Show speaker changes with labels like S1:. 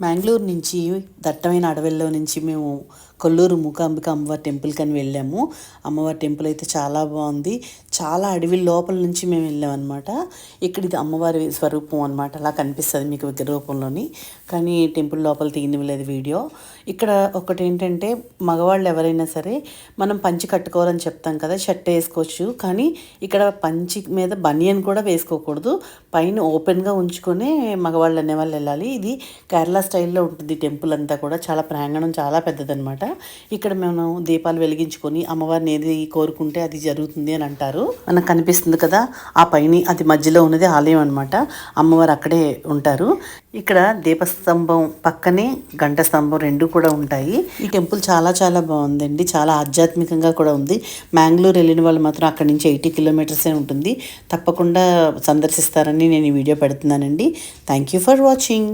S1: మ్యాంగ్లూరు నుంచి దట్టమైన అడవుల్లో నుంచి మేము కొల్లూరు మూకాంబిక అమ్మవారి టెంపుల్కి అని వెళ్ళాము. అమ్మవారి టెంపుల్ అయితే చాలా బాగుంది. చాలా అడవి లోపల నుంచి మేము వెళ్ళామన్నమాట. ఇక్కడ ఇది అమ్మవారి స్వరూపం అనమాట, అలా కనిపిస్తుంది మీకు విగ్రహ రూపంలోని. కానీ టెంపుల్ లోపల తీయనివ్వలేదు వీడియో. ఇక్కడ ఒకటి ఏంటంటే, మగవాళ్ళు ఎవరైనా సరే మనం పంచి కట్టుకోవాలని చెప్తాం కదా, షర్ట్ వేసుకోవచ్చు. కానీ ఇక్కడ పంచి మీద బనియన్ కూడా వేసుకోకూడదు, పైన ఓపెన్గా ఉంచుకొని మగవాళ్ళు అనేవాళ్ళు వెళ్ళాలి. ఇది కేరళ స్టైల్లో ఉంటుంది టెంపుల్ అంతా కూడా. చాలా ప్రాంగణం చాలా పెద్దదనమాట. ఇక్కడ మనం దీపాలు వెలిగించుకొని అమ్మవారిని ఏది కోరుకుంటే అది జరుగుతుంది అని అంటారు. మనకు కనిపిస్తుంది కదా ఆ పైన, అది మధ్యలో ఉన్నది ఆలయం అనమాట. అమ్మవారు అక్కడే ఉంటారు. ఇక్కడ దీపస్తంభం పక్కనే గంట స్తంభం రెండు కూడా ఉంటాయి. ఈ టెంపుల్ చాలా చాలా బాగుందండి, చాలా ఆధ్యాత్మికంగా కూడా ఉంది. మ్యాంగ్లూర్ వెళ్ళిన వాళ్ళు మాత్రం అక్కడి నుంచి 80 కిలోమీటర్సే ఉంటుంది. తప్పకుండా సందర్శిస్తారని నేను ఈ వీడియో పెడుతున్నానండి. Thank you for watching.